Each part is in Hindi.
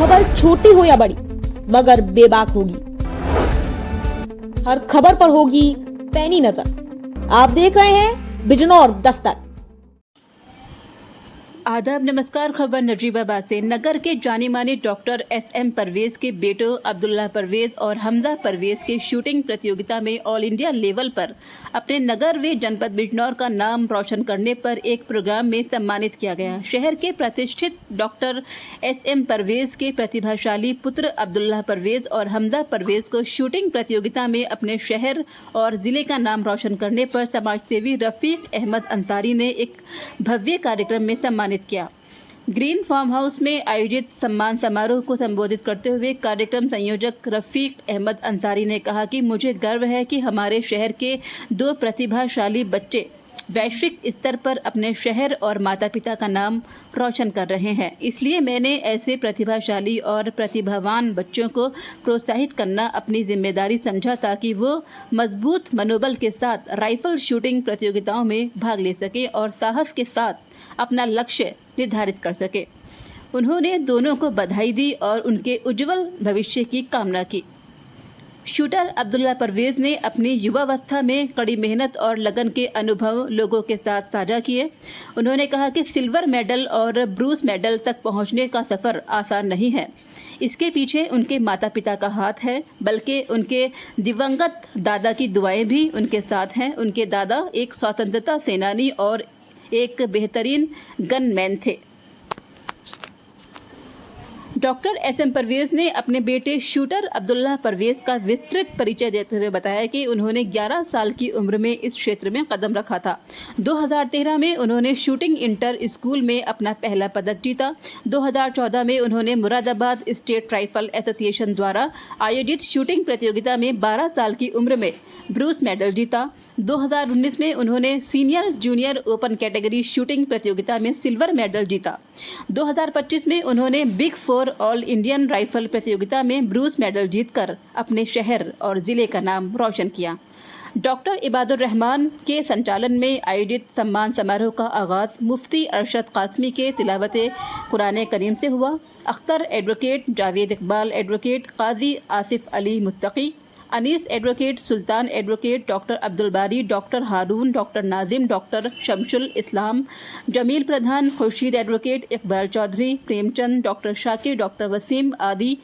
खबर छोटी हो या बड़ी मगर बेबाक होगी। हर खबर पर होगी पैनी नजर। आप देख रहे हैं बिजनौर दस्तक। आदाब, नमस्कार। खबर नजीबाबाद से। नगर के जाने माने डॉक्टर एसएम परवेज के बेटों अब्दुल्ला परवेज और हमजा परवेज की शूटिंग प्रतियोगिता में ऑल इंडिया लेवल पर अपने नगर व जनपद बिजनौर का नाम रोशन करने पर एक प्रोग्राम में सम्मानित किया गया। शहर के प्रतिष्ठित डॉक्टर एसएम परवेज के प्रतिभाशाली पुत्र अब्दुल्ला परवेज और हमजा परवेज को शूटिंग प्रतियोगिता में अपने शहर और ज़िले का नाम रोशन करने पर समाजसेवी रफ़ीक अहमद अंसारी ने एक भव्य कार्यक्रम में सम्मानित किया। ग्रीन फार्म हाउस में आयोजित सम्मान समारोह को संबोधित करते हुए कार्यक्रम संयोजक रफ़ीक अहमद अंसारी ने कहा कि मुझे गर्व है कि हमारे शहर के दो प्रतिभाशाली बच्चे वैश्विक स्तर पर अपने शहर और माता पिता का नाम रोशन कर रहे हैं। इसलिए मैंने ऐसे प्रतिभाशाली और प्रतिभावान बच्चों को प्रोत्साहित करना अपनी जिम्मेदारी समझा ताकि वो मजबूत मनोबल के साथ राइफल शूटिंग प्रतियोगिताओं में भाग ले सके और साहस के साथ अपना लक्ष्य निर्धारित कर सके। उन्होंने दोनों को बधाई दी और उनके उज्जवल भविष्य की कामना की। शूटर अब्दुल्ला परवेज ने अपनी युवावस्था में कड़ी मेहनत और लगन के अनुभव लोगों के साथ साझा किए। उन्होंने कहा कि सिल्वर मेडल और ब्रूस मेडल तक पहुंचने का सफ़र आसान नहीं है। इसके पीछे उनके माता पिता का हाथ है, बल्कि उनके दिवंगत दादा की दुआएं भी उनके साथ हैं। उनके दादा एक स्वतंत्रता सेनानी और एक बेहतरीन गनमैन थे। डॉक्टर एसएम परवेज ने अपने बेटे शूटर अब्दुल्ला परवेज का विस्तृत परिचय देते हुए बताया कि उन्होंने 11 साल की उम्र में इस क्षेत्र में कदम रखा था। 2013 में उन्होंने शूटिंग इंटर स्कूल में अपना पहला पदक जीता। 2014 में उन्होंने मुरादाबाद स्टेट राइफल एसोसिएशन द्वारा आयोजित शूटिंग प्रतियोगिता में 12 साल की उम्र में ब्रूस मेडल जीता। 2019 में उन्होंने senior junior open category shooting प्रतियोगिता में सिल्वर मेडल जीता। 2025 में उन्होंने बिग 4 ऑल इंडियन राइफल प्रतियोगिता में ब्रूस मेडल जीतकर अपने शहर और ज़िले का नाम रोशन किया। डॉक्टर इबादुर रहमान के संचालन में आयोजित सम्मान समारोह का आगाज़ मुफ्ती अरशद कासमी के तिलावत कुरान करीम से हुआ। Akhtar advocate, Javed Iqbal advocate, Qazi Asif Ali Muttaqi, Anis advocate, Sultan advocate, doctor Abdul Bari, doctor Haroon, doctor Nazim, doctor Shamshul Islam, Jamil Pradhan, Khurshid advocate, Iqbal Chaudhary, Premchand, doctor Shakir, doctor Wasim आदि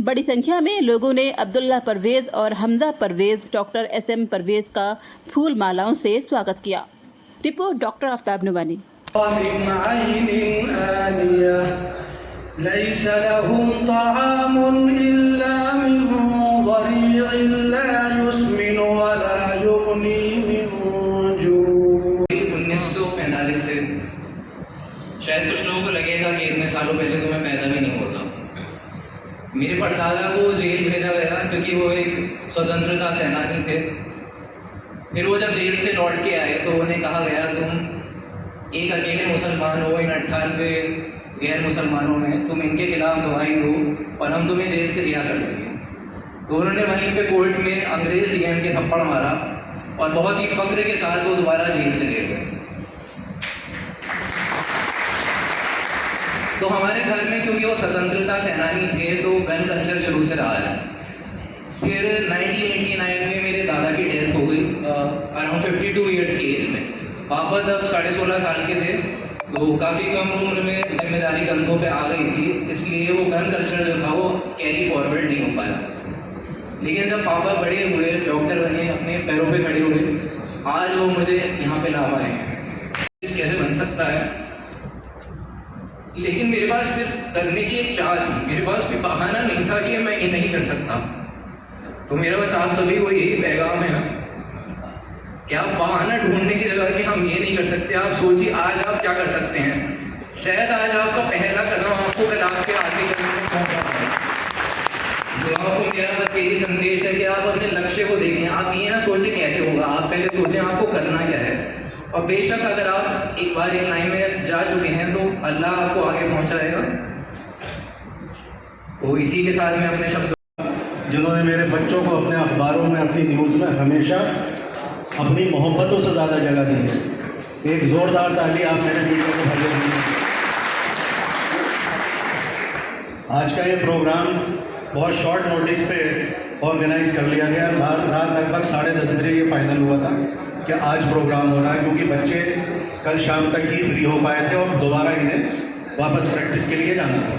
बड़ी संख्या में लोगों ने अब्दुल्ला परवेज और हमजा परवेज डॉक्टर एसएम परवेज का फूल मालाओं से स्वागत किया। Report doctor Aftab Nuwani. शायद कुछ लोगों को लगेगा कि इतने सालों पहले तो मैं पैदा भी नहीं होता। मेरे परदादा को जेल भेजा गया क्योंकि वो एक स्वतंत्रता सेनानी थे। फिर वो जब जेल से लौट के आए तो उन्हें कहा गया तुम एक अकेले मुसलमान हो, इन 98 गैर मुसलमानों में, तुम इनके खिलाफ गवाही दो और हम तुम्हें जेल से रिहा कर देंगे। तो उन्होंने वहीं पे कोर्ट में अंग्रेज डीएम के थप्पड़ मारा और बहुत ही फख्र के साथ वो दोबारा जेल से ले गए। तो हमारे घर में क्योंकि वो स्वतंत्रता सेनानी थे तो गन कल्चर शुरू से रहा है। फिर 1989 में मेरे दादा की डेथ हो गई अराउंड 52 ईयर्स की एज में। पापा तब 16.5 साल के थे, तो काफ़ी कम उम्र में जिम्मेदारी कंधों पे आ गई थी, इसलिए वो गन कल्चर जो था वो कैरी फॉरवर्ड नहीं हो पाया। लेकिन जब पापा बड़े हुए, डॉक्टर बने, अपने पैरों पे खड़े हुए, आज वो मुझे यहाँ पे ला पाए हैं। कैसे बन सकता है, लेकिन मेरे पास सिर्फ करने की एक चाह थी। मेरे पास कोई बहाना नहीं था कि मैं ये नहीं कर सकता। तो मेरा बस आप सभी को यही पैगाम है कि आप बहाना ढूंढने की जगह कि हम ये नहीं कर सकते, आप सोचिए आज आप क्या कर सकते हैं। शायद आज आपका पहला कदम आपको कल आपके आगे करने में पहुंचा है। तो आपको मेरा बस यही संदेश है कि आप अपने लक्ष्य को देखें। आप ये ना सोचें कैसे होगा, आप पहले सोचें आपको करना क्या है। और बेशक अगर आप एक बार एक लाइन में जा चुके हैं तो अल्लाह आपको आगे पहुंचाएगा। तो इसी के साथ मैं अपने शब्द, जिन्होंने मेरे बच्चों को अपने अखबारों में, अपनी न्यूज़ में हमेशा अपनी मोहब्बतों से ज़्यादा जगह दी है। एक ज़ोरदार ताली आप मेरे मीडिया को भाइयों दी। आज का ये प्रोग्राम बहुत शॉर्ट नोटिस पे ऑर्गेनाइज कर लिया गया। रात लगभग 10:30 बजे ये फाइनल हुआ था कि आज प्रोग्राम हो रहा है, क्योंकि बच्चे कल शाम तक ही फ्री हो पाए थे और दोबारा इन्हें वापस प्रैक्टिस के लिए जाना था।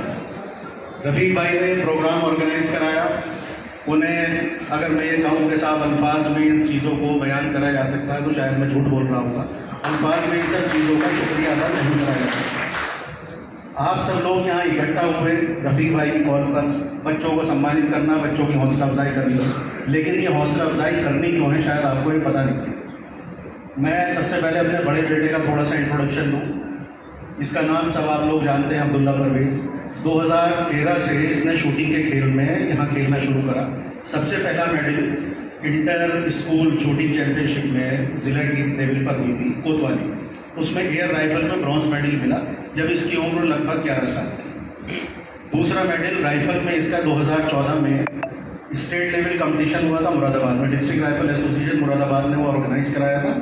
रफ़ीक भाई ने प्रोग्राम ऑर्गेनाइज कराया। उन्हें अगर मैं ये कहूँ कि साहब अल्फाज में इस चीज़ों को बयान करा जा सकता है तो शायद मैं झूठ बोल रहा हूँ। अल्फाज में इन सब चीज़ों का शुक्रिया अदा नहीं करा जा सकता। आप सब लोग यहाँ इकट्ठा हुए रफ़ीक भाई की कॉल पर बच्चों को सम्मानित करना, बच्चों की हौसला अफजाई करनी, लेकिन ये हौसला अफजाई करनी क्यों है शायद आपको ये पता नहीं। मैं सबसे पहले अपने बड़े बेटे का थोड़ा सा इंट्रोडक्शन दूँ। इसका नाम सब आप लोग जानते हैं, अब्दुल्ला परवेज़। 2013 से इसने शूटिंग के खेल में यहाँ खेलना शुरू करा। सबसे पहला medal inter school shooting championship में ज़िले की लेवल पर हुई थी कोतवाली, उसमें एयर राइफल में ब्रॉन्ज मेडल मिला जब इसकी उम्र लगभग 11 साल थी। दूसरा मेडल राइफल में इसका 2014 में स्टेट लेवल कंपटीशन हुआ था मुरादाबाद में। डिस्ट्रिक्ट राइफल एसोसिएशन मुरादाबाद ने वो ऑर्गेनाइज कराया था।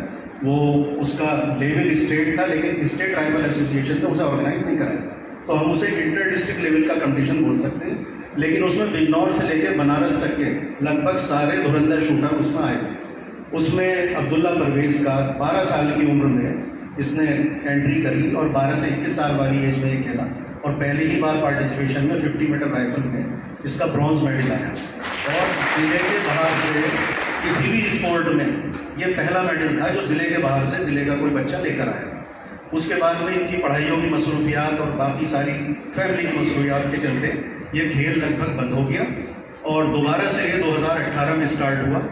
वो उसका लेवल स्टेट था, लेकिन स्टेट राइफल एसोसिएशन ने उसे ऑर्गेनाइज नहीं कराया था, तो हम उसे इंटर डिस्ट्रिक्ट लेवल का कंपटीशन बोल सकते हैं। लेकिन उसमें बिजनौर से लेकर बनारस तक के लगभग सारे धुरंधर शूटर उसमें आए थे। उसमें अब्दुल्ला परवेज़ का 12 साल की उम्र में इसने एंट्री करी और 12 से 21 साल वाली एज में ये खेला और पहली ही बार पार्टिसिपेशन में 50 मीटर राइफल में इसका ब्रॉन्ज मेडल आया। और ज़िले के बाहर से किसी भी स्पोर्ट में ये पहला मेडल था जो ज़िले के बाहर से ज़िले का कोई बच्चा लेकर आया। उसके बाद में इनकी पढ़ाइयों की मसरूफियात और बाकी सारी फैमिली की मसरूफियात के चलते ये खेल लगभग बंद हो गया और दोबारा से ये 2018 में स्टार्ट हुआ।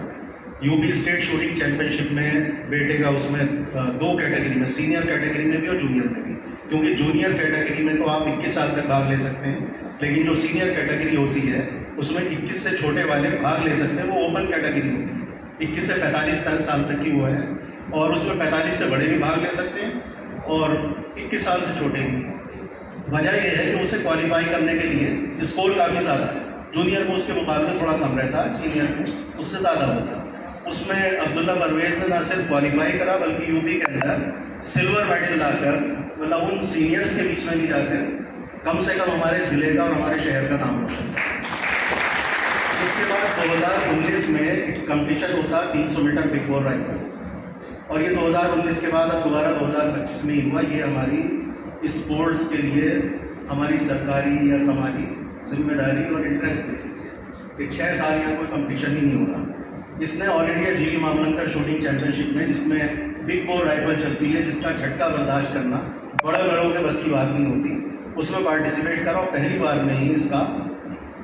यूपी स्टेट शूटिंग चैंपियनशिप में बेटे का उसमें 2 कैटेगरी में, सीनियर कैटेगरी में भी और जूनियर में भी, क्योंकि जूनियर कैटेगरी में तो आप 21 साल तक भाग ले सकते हैं, लेकिन जो सीनियर कैटेगरी होती है उसमें 21 से छोटे वाले भाग ले सकते हैं। वो ओपन कैटेगरी होती है, 21 से 45 साल तक की वो है, और उसमें 45 से बड़े भी भाग ले सकते हैं और 21 साल से छोटे भी। वजह यह है कि उसे क्वालिफाई करने के लिए स्कोर काफ़ी ज़्यादा है। जूनियर को उसके मुकाबले थोड़ा कम रहता है, सीनियर को उससे ज़्यादा होता है। उसमें अब्दुल्ला परवेज़ ने ना सिर्फ क्वालिफाई करा बल्कि यूपी के अंदर सिल्वर मेडल लाकर, मतलब उन सीनियर्स के बीच में भी जाकर कम से कम हमारे ज़िले का और हमारे शहर का नाम रोशन किया। इसके बाद 2019 में एक कंपटीशन होता 300 मीटर बिग बोर राइफल, और ये 2019 के बाद अब दोबारा 2025 में ही हुआ। ये हमारी स्पोर्ट्स के लिए हमारी सरकारी या समाजी जिम्मेदारी और इंटरेस्ट थी कि 6 साल यहाँ कोई कंपटीशन ही नहीं हो रहा। इसने ऑल इंडिया जीली मामलंकर शूटिंग चैंपियनशिप में, जिसमें बिग बोर राइफल चलती है, जिसका झटका बर्दाश्त करना बड़े बड़ों के बस की बात नहीं होती, उसमें पार्टिसिपेट करा और पहली बार में ही इसका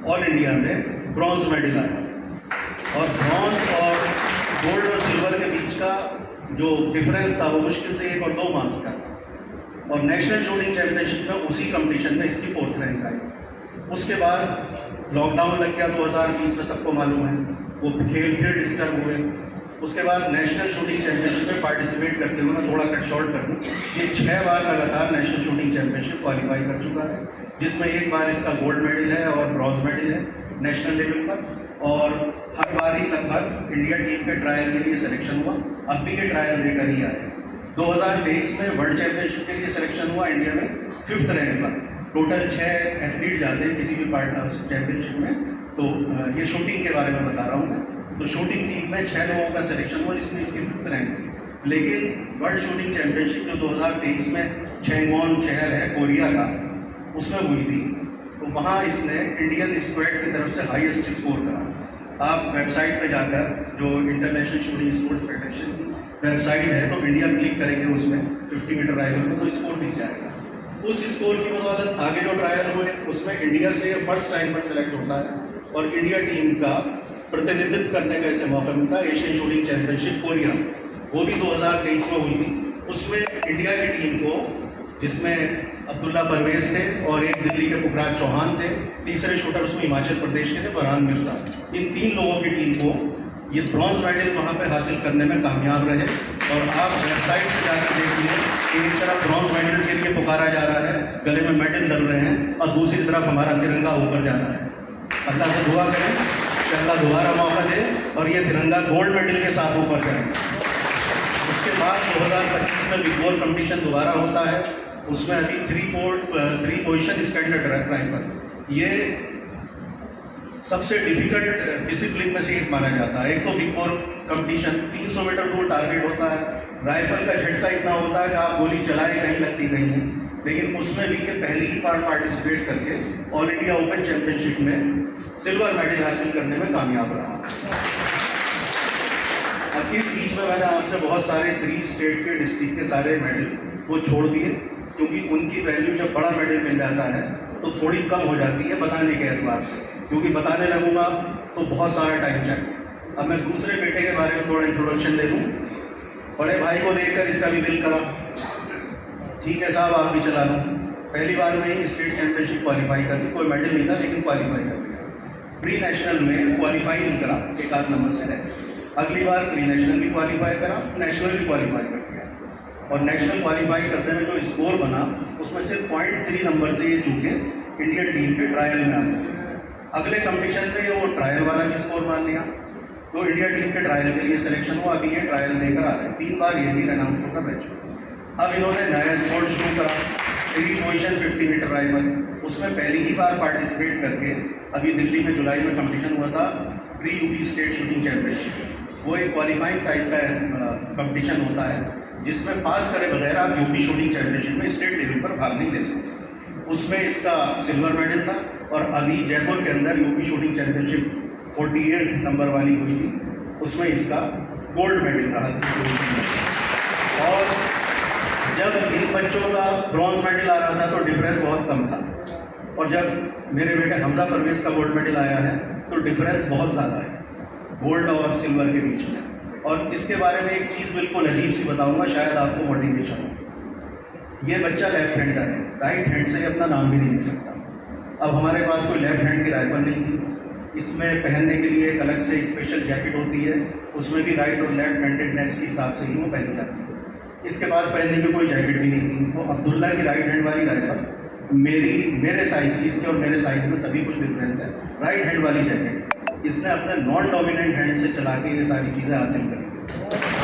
ऑल इंडिया में ब्रॉन्ज मेडल आया। और ब्रॉन्ज और गोल्ड और सिल्वर के बीच का जो डिफरेंस था वो मुश्किल से 1 और 2 मार्क्स का था। और नेशनल शूटिंग चैंपियनशिप में उसी कंपटीशन में इसकी 4th रैंक आई। उसके बाद लॉकडाउन लग गया 2020 में, सबको मालूम है, वो खेल फिर डिस्टर्ब हुए। उसके बाद नेशनल शूटिंग चैंपियनशिप में पार्टिसिपेट करते हुए मैं थोड़ा कट शॉर्ट कर दूँ, ये 6 बार लगातार नेशनल शूटिंग चैंपियनशिप क्वालिफाई कर चुका है, जिसमें एक बार इसका गोल्ड मेडल है और ब्रॉन्ज मेडल है नेशनल लेवल पर, और हर बार ही लगभग इंडिया टीम के ट्रायल के लिए सिलेक्शन हुआ। अब भी के ट्रायल देकर ही आए। 2023 में वर्ल्ड चैंपियनशिप के लिए सिलेक्शन हुआ इंडिया में 5th रैंक पर। टोटल 6 एथलीट जाते हैं किसी भी पार्टनर चैंपियनशिप में। तो ये शूटिंग के बारे में बता रहा हूँ मैं। तो शूटिंग टीम में 6 लोगों का सिलेक्शन हुआ, जिसमें इसकी 5th रैंक थी। लेकिन वर्ल्ड शूटिंग चैंपियनशिप जो 2023 में चैंगवॉन शहर है कोरिया का, उसमें हुई थी, तो वहाँ इसने इंडियन स्क्वाड की तरफ से हाईएस्ट स्कोर करा। आप वेबसाइट पे जाकर, जो इंटरनेशनल शूटिंग स्पोर्ट्स फेडरेशन की वेबसाइट है, तो इंडिया क्लिक करेंगे उसमें 50 मीटर राइफल में, तो स्कोर दिख जाएगा। उस स्कोर की बदौलत आगे जो ट्रायल हुए उसमें इंडिया से 1st रैंक पर सेलेक्ट होता है और इंडिया टीम का प्रतिनिधित्व करने का इसे मौका मिलता है। एशियन शूटिंग चैंपियनशिप कोरिया, वो भी 2023 में हुई थी। उसमें इंडिया की टीम को, जिसमें अब्दुल्ला परवेज़ थे और एक दिल्ली के पुखराज चौहान थे, तीसरे शूटर उसमें हिमाचल प्रदेश के थे फरहान मिर्जा, इन 3 लोगों की टीम को ये ब्रॉन्ज मेडल वहाँ पे हासिल करने में कामयाब रहे। और आप वेबसाइट पर जाकर देखिए कि एक तरफ ब्रॉन्ज मेडल के लिए पुकारा जा रहा है, गले में मेडल डल रहे हैं, और दूसरी तरफ हमारा तिरंगा ऊपर जा रहा है। अल्लाह से दुआ करें कि अल्लाह दोबारा मौका दे और ये तिरंगा गोल्ड मेडल के साथ ऊपर करें। उसके बाद 2025 में बिग बोर कंपटीशन दोबारा होता है उसमें अभी 3 पोजीशन स्टैंडर्ड राइफल, ये सबसे डिफिकल्ट डिसिप्लिन में से एक माना जाता है। एक तो बिग फोर कंपटीशन 300 मीटर दूर टारगेट होता है, राइफल का झटका इतना होता है कि आप गोली चलाएं कहीं लगती कहीं नहीं, लेकिन उसमें भी ये पहली ही बार पार्टिसिपेट करके ऑल इंडिया ओपन चैंपियनशिप में सिल्वर मेडल हासिल करने में कामयाब रहा। अब इस बीच में मैंने आपसे बहुत सारे 3 स्टेट के डिस्ट्रिक्ट के सारे मेडल वो छोड़ दिए, क्योंकि उनकी वैल्यू जब बड़ा मेडल मिल जाता है तो थोड़ी कम हो जाती है बताने के एतबार से, क्योंकि बताने लगूंगा तो बहुत सारा टाइम चाहिए। अब मैं दूसरे बेटे के बारे में थोड़ा इंट्रोडक्शन दे दूं। बड़े भाई को देखकर इसका भी दिल करा, ठीक है साहब आप भी चला लो। पहली बार में ही स्टेट चैंपियनशिप क्वालिफाई कर दी, कोई मेडल नहीं था लेकिन क्वालिफाई कर दिया। प्री नेशनल में क्वालिफाई नहीं करा, 1 नंबर से रहे। अगली बार प्री नेशनल भी क्वालिफाई करा, नेशनल भी क्वालिफाई कर दिया, और नेशनल क्वालिफाई करने में जो स्कोर बना उसमें सिर्फ 0.3 नंबर से ये चूके इंडियन टीम के ट्रायल में आने से। अगले कंपटीशन में वो ट्रायल वाला भी स्कोर मान लिया, तो इंडिया टीम के ट्रायल के लिए सिलेक्शन हुआ। अभी ये ट्रायल देकर आ रहे हैं, 3 बार ये भी रन आउट होकर रह चुके। अब इन्होंने नया स्पोर्ट शुरू करा, 3 पोजीशन 50 मीटर राइफल, उसमें पहली ही बार पार्टिसिपेट करके अभी दिल्ली में जुलाई में कंपटीशन हुआ था, pre UP state shooting championship. वो एक क्वालिफाइंग टाइप का कंपटीशन होता है जिसमें पास करे बगैर आप यूपी शूटिंग चैंपियनशिप में स्टेट लेवल पर भाग नहीं ले सकते। उसमें इसका सिल्वर मेडल था, और अभी जयपुर के अंदर यूपी शूटिंग चैंपियनशिप 48 नंबर वाली हुई थी, उसमें इसका गोल्ड मेडल रहा था। और जब इन बच्चों का ब्रॉन्ज मेडल आ रहा था तो डिफरेंस बहुत कम था, और जब मेरे बेटे हमजा परवेज का गोल्ड मेडल आया है तो डिफरेंस बहुत ज़्यादा है गोल्ड और सिल्वर के बीच में। और इसके बारे में एक चीज़ बिल्कुल अजीब सी बताऊंगा, शायद आपको मोटिवेशन हो। ये बच्चा लेफ्ट हैंडर है, राइट हैंड से अपना नाम भी नहीं लिख सकता। अब हमारे पास कोई लेफ्ट हैंड की राइफल नहीं थी, इसमें पहनने के लिए एक अलग से स्पेशल जैकेट होती है, उसमें भी राइट और लेफ्ट हैंडेडनेस के हिसाब से ही वो पहनी जाती है। इसके पास पहनने की कोई जैकेट भी नहीं थी, तो अब्दुल्ला की राइट हैंड वाली राइफल मेरे साइज़ की, इसके और मेरे साइज़ में सभी कुछ डिफरेंस है। राइट हैंड वाली जैकेट इसने अपने नॉन डोमिनेंट हैंड से चला के ये सारी चीज़ें हासिल करी।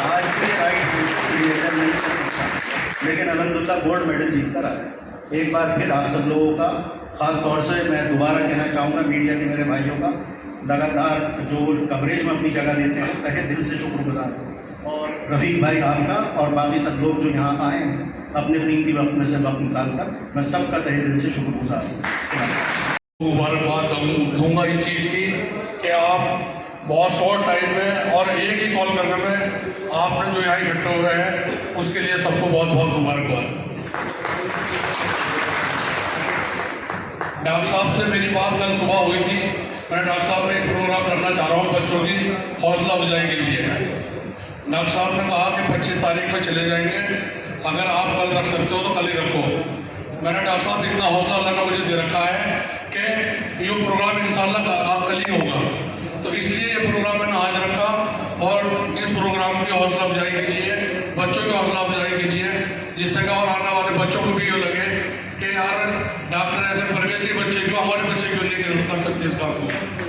आज भी राइट हैंड क्रिएटर नहीं कर सकता, लेकिन अल्हम्दुलिल्लाह गोल्ड मेडल जीत कर आया। एक बार फिर आप सब लोगों का ख़ास तौर से मैं दोबारा कहना चाहूँगा, मीडिया के मेरे भाइयों का लगातार जो कवरेज में अपनी जगह देते हैं, तहे दिल से शुक्रगुजार हूँ। और रफ़ीक भाई आपका और बाकी सब लोग जो यहाँ आए हैं अपने कीमती वक्त में से वक्त निकाल कर, मैं सबका तहे दिल से शुक्रगुजार हूँ। मुबारकबाद दूंगा इस चीज़ की कि आप बहुत शॉर्ट टाइम में और एक ही कॉल करने में आपने जो यहाँ इकट्ठे हुए हैं उसके लिए सबको बहुत बहुत मुबारकबाद। डॉक्टर साहब से मेरी बात कल सुबह हुई थी, मैं डॉक्टर साहब में एक प्रोग्राम करना चाह रहा हूँ बच्चों की हौसला अफजाई के लिए। डॉक्टर साहब ने कहा कि 25 तारीख में चले जाएंगे, अगर आप कल रख सकते हो तो कल ही रखो। मैंने डॉक्टर साहब इतना हौसला अल्लाह ने मुझे दे रखा है कि ये प्रोग्राम इंशाअल्लाह कल ही होगा, तो इसलिए ये प्रोग्राम मैंने आज रखा। और इस प्रोग्राम की हौसला अफजाई के लिए, बच्चों की हौसला अफजाई के लिए, जिससे कि और आने वाले बच्चों को भी ये लगे कि यार डॉक्टर ऐसे परवेश के बच्चे क्यों, हमारे बच्चे क्यों नहीं कर सकते इस काम को।